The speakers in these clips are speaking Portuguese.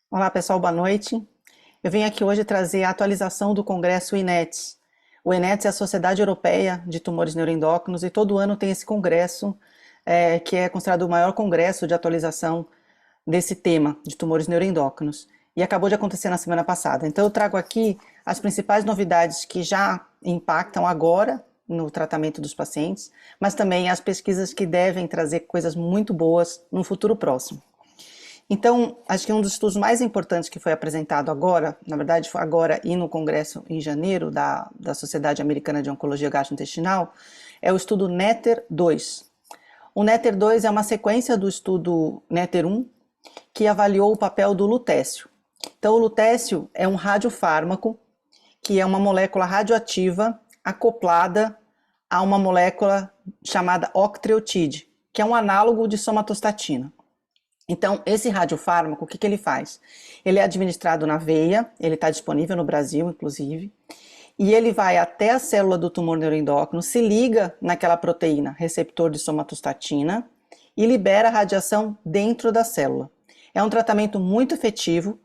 Olá pessoal, boa noite. Eu vim aqui hoje trazer a atualização do Congresso INETS. O INETS é a Sociedade Europeia de Tumores Neuroendócrinos e todo ano tem esse congresso, que é considerado o maior congresso de atualização desse tema de tumores neuroendócrinos. E acabou de acontecer na semana passada. Então eu trago aqui as principais novidades que já impactam agora no tratamento dos pacientes, mas também as pesquisas que devem trazer coisas muito boas no futuro próximo. Então, acho que um dos estudos mais importantes que foi apresentado agora, na verdade foi agora e no congresso em janeiro da Sociedade Americana de Oncologia Gastrointestinal, é o estudo NETTER-2. O NETTER-2 é uma sequência do estudo NETTER-1, que avaliou o papel do lutécio. Então, o lutécio é um radiofármaco, que é uma molécula radioativa acoplada a uma molécula chamada octreotide, que é um análogo de somatostatina. Então, esse radiofármaco, o que ele faz? Ele é administrado na veia, ele está disponível no Brasil, inclusive, e ele vai até a célula do tumor neuroendócrino, se liga naquela proteína, receptor de somatostatina, e libera a radiação dentro da célula. É um tratamento muito efetivo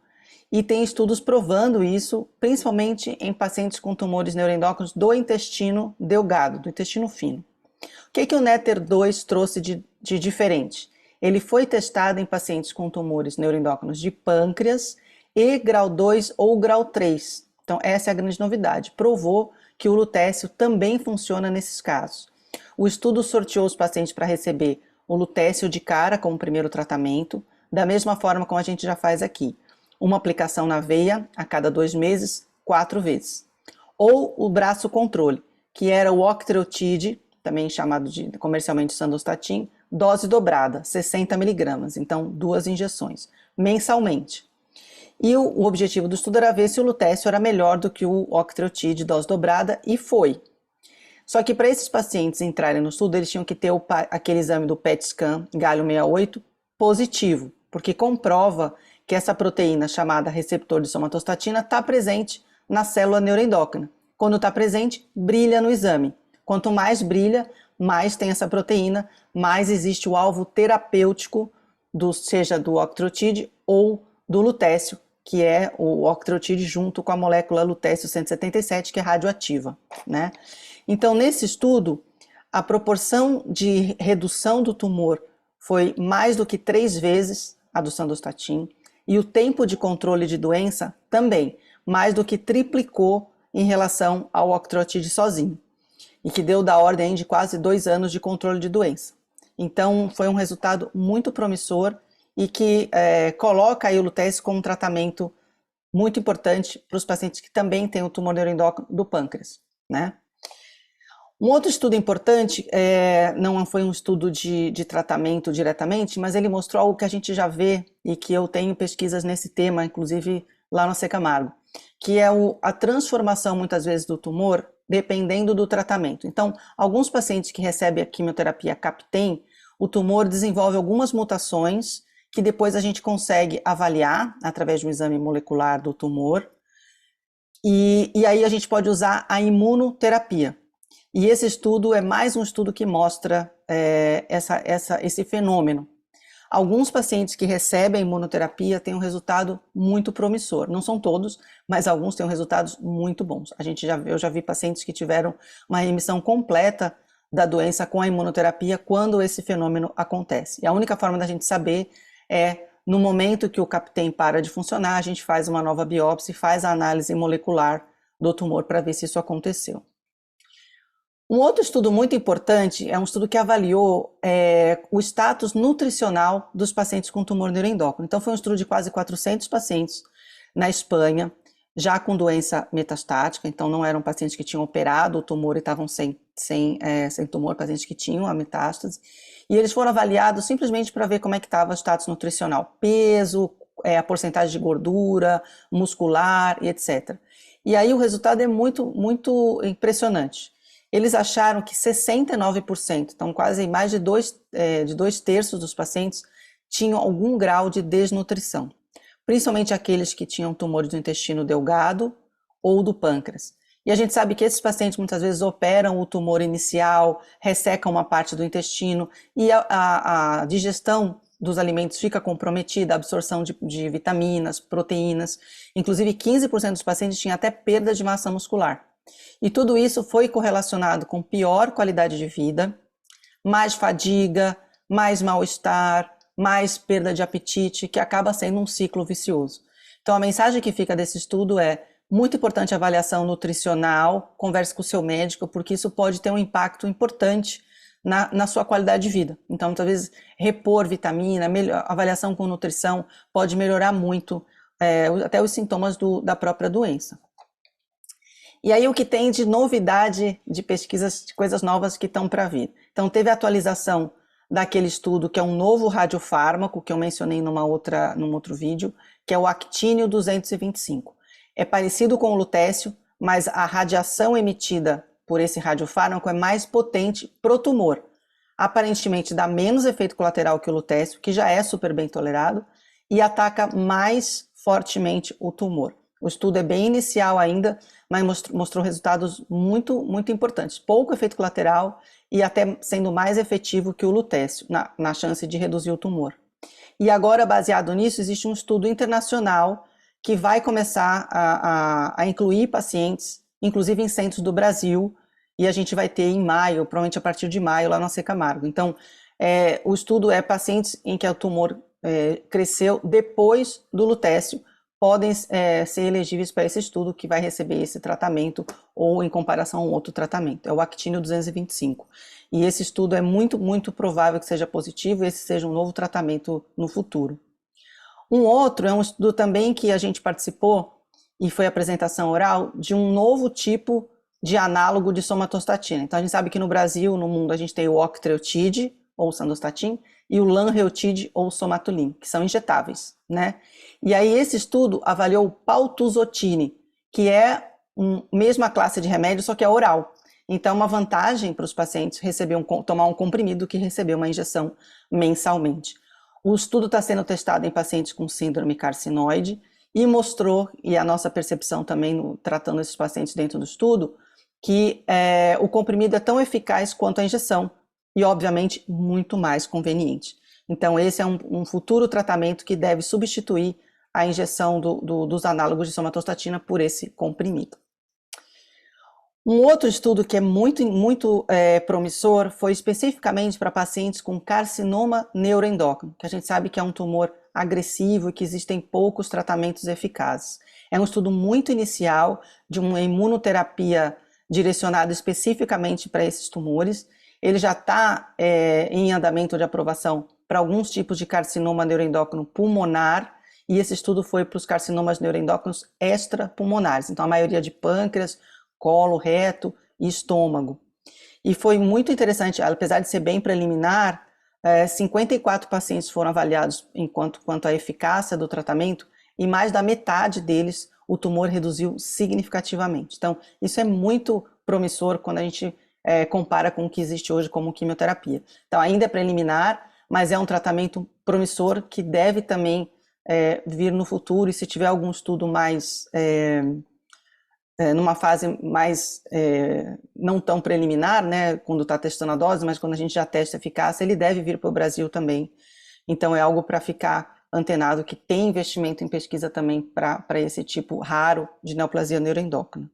e tem estudos provando isso, principalmente em pacientes com tumores neuroendócrinos do intestino delgado, do intestino fino. O que o NETTER-2 trouxe de diferente? Ele foi testado em pacientes com tumores neuroendócrinos de pâncreas e grau 2 ou grau 3. Então, essa é a grande novidade. Provou que o lutécio também funciona nesses casos. O estudo sorteou os pacientes para receber o lutécio de cara como primeiro tratamento, da mesma forma como a gente já faz aqui. Uma aplicação na veia a cada 2 meses, 4 vezes. Ou o braço controle, que era o octreotide, também chamado de comercialmente sandostatin, dose dobrada, 60 miligramas, então 2 injeções, mensalmente. E o objetivo do estudo era ver se o lutécio era melhor do que o octreotide dose dobrada, e foi. Só que para esses pacientes entrarem no estudo, eles tinham que ter aquele exame do PET scan galho 68 positivo, porque comprova que essa proteína chamada receptor de somatostatina está presente na célula neuroendócrina. Quando está presente, brilha no exame. Quanto mais brilha, mais tem essa proteína, mais existe o alvo terapêutico, seja do octreotide ou do lutécio, que é o octreotide junto com a molécula lutécio 177, que é radioativa, né? Então, nesse estudo, a proporção de redução do tumor foi mais do que 3 vezes a do sandostatin, e o tempo de controle de doença também, mais do que triplicou em relação ao octreotide sozinho, e que deu da ordem de quase 2 anos de controle de doença. Então, foi um resultado muito promissor e que coloca aí o lutécio como um tratamento muito importante para os pacientes que também têm o tumor neuroendócrino do pâncreas, né? Um outro estudo importante, não foi um estudo de tratamento diretamente, mas ele mostrou algo que a gente já vê e que eu tenho pesquisas nesse tema, inclusive lá no Camargo, que é a transformação muitas vezes do tumor dependendo do tratamento. Então, alguns pacientes que recebem a quimioterapia CAPTEM, o tumor desenvolve algumas mutações que depois a gente consegue avaliar através de um exame molecular do tumor, e aí a gente pode usar a imunoterapia. E esse estudo é mais um estudo que mostra esse fenômeno. Alguns pacientes que recebem imunoterapia têm um resultado muito promissor. Não são todos, mas alguns têm resultados muito bons. Eu já vi pacientes que tiveram uma remissão completa da doença com a imunoterapia quando esse fenômeno acontece. E a única forma da gente saber é, no momento que o CAPTEM para de funcionar, a gente faz uma nova biópsia e faz a análise molecular do tumor para ver se isso aconteceu. Um outro estudo muito importante é um estudo que avaliou o status nutricional dos pacientes com tumor neuroendócrino. Então, foi um estudo de quase 400 pacientes na Espanha, já com doença metastática, então não eram pacientes que tinham operado o tumor e estavam sem tumor, pacientes que tinham a metástase, e eles foram avaliados simplesmente para ver como é que estava o status nutricional, peso, a porcentagem de gordura, muscular e etc. E aí o resultado é muito, muito impressionante. Eles acharam que 69%, então quase mais de 2/3 dos pacientes tinham algum grau de desnutrição, principalmente aqueles que tinham tumores do intestino delgado ou do pâncreas. E a gente sabe que esses pacientes muitas vezes operam o tumor inicial, ressecam uma parte do intestino, e a digestão dos alimentos fica comprometida, a absorção de vitaminas, proteínas. Inclusive, 15% dos pacientes tinham até perda de massa muscular. E tudo isso foi correlacionado com pior qualidade de vida, mais fadiga, mais mal-estar, mais perda de apetite, que acaba sendo um ciclo vicioso. Então, a mensagem que fica desse estudo é: muito importante a avaliação nutricional, converse com o seu médico, porque isso pode ter um impacto importante na sua qualidade de vida. Então, muitas vezes, repor vitamina, avaliação com nutrição pode melhorar muito até os sintomas da própria doença. E aí o que tem de novidade de pesquisas, de coisas novas que estão para vir? Então teve a atualização daquele estudo que é um novo radiofármaco, que eu mencionei num outro vídeo, que é o Actínio 225. É parecido com o lutécio, mas a radiação emitida por esse radiofármaco é mais potente para o tumor. Aparentemente dá menos efeito colateral que o lutécio, que já é super bem tolerado, e ataca mais fortemente o tumor. O estudo é bem inicial ainda, mas mostrou resultados muito, muito importantes. Pouco efeito colateral e até sendo mais efetivo que o lutécio na chance de reduzir o tumor. E agora, baseado nisso, existe um estudo internacional que vai começar a incluir pacientes, inclusive em centros do Brasil, e a gente vai ter em maio, provavelmente a partir de maio, lá no AC Camargo. Então, o estudo é pacientes em que o tumor cresceu depois do lutécio, podem ser elegíveis para esse estudo, que vai receber esse tratamento ou em comparação a um outro tratamento. É o Actínio 225. E esse estudo é muito, muito provável que seja positivo e esse seja um novo tratamento no futuro. Um outro é um estudo também que a gente participou e foi apresentação oral de um novo tipo de análogo de somatostatina. Então a gente sabe que no Brasil, no mundo, a gente tem o octreotide ou sandostatin e o lanreotide ou somatulin, que são injetáveis, né? E aí esse estudo avaliou o paltusotine, que é a mesma classe de remédio, só que é oral. Então, uma vantagem para os pacientes tomar um comprimido que receber uma injeção mensalmente. O estudo está sendo testado em pacientes com síndrome carcinoide e mostrou, e a nossa percepção também tratando esses pacientes dentro do estudo, que o comprimido é tão eficaz quanto a injeção e, obviamente, muito mais conveniente. Então, esse é um futuro tratamento que deve substituir a injeção dos análogos de somatostatina por esse comprimido. Um outro estudo que é muito, muito promissor foi especificamente para pacientes com carcinoma neuroendócrino, que a gente sabe que é um tumor agressivo e que existem poucos tratamentos eficazes. É um estudo muito inicial de uma imunoterapia direcionada especificamente para esses tumores. Ele já está em andamento de aprovação para alguns tipos de carcinoma neuroendócrino pulmonar, e esse estudo foi para os carcinomas neuroendócrinos extrapulmonares, então a maioria de pâncreas, colo, reto e estômago. E foi muito interessante, apesar de ser bem preliminar, 54 pacientes foram avaliados quanto à eficácia do tratamento e mais da metade deles o tumor reduziu significativamente. Então, isso é muito promissor quando a gente compara com o que existe hoje como quimioterapia. Então, ainda é preliminar, mas é um tratamento promissor que deve também vir no futuro, e se tiver algum estudo mais numa fase mais não tão preliminar, né, quando está testando a dose, mas quando a gente já testa a eficácia, ele deve vir para o Brasil também. Então é algo para ficar antenado, que tem investimento em pesquisa também para esse tipo raro de neoplasia neuroendócrina.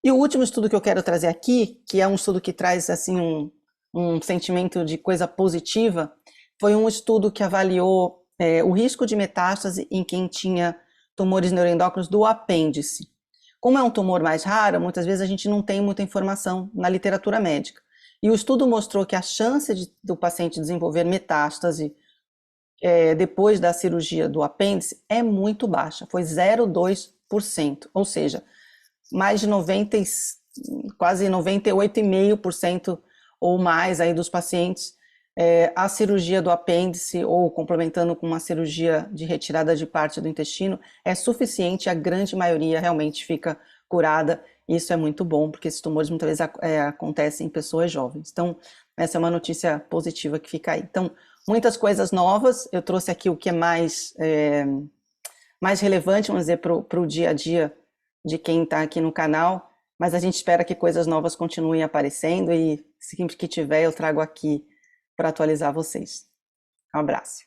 E o último estudo que eu quero trazer aqui, que é um estudo que traz assim um sentimento de coisa positiva, foi um estudo que avaliou o risco de metástase em quem tinha tumores neuroendócrinos do apêndice. Como é um tumor mais raro, muitas vezes a gente não tem muita informação na literatura médica. E o estudo mostrou que a chance do paciente desenvolver metástase depois da cirurgia do apêndice é muito baixa, foi 0,2%, ou seja, mais de quase 98,5% ou mais aí dos pacientes, a cirurgia do apêndice ou complementando com uma cirurgia de retirada de parte do intestino é suficiente, a grande maioria realmente fica curada. Isso é muito bom, porque esses tumores muitas vezes acontecem em pessoas jovens. Então, essa é uma notícia positiva que fica aí. Então, muitas coisas novas, eu trouxe aqui o que é mais relevante, vamos dizer, para o dia a dia de quem está aqui no canal, mas a gente espera que coisas novas continuem aparecendo e sempre que tiver eu trago aqui para atualizar vocês. Um abraço.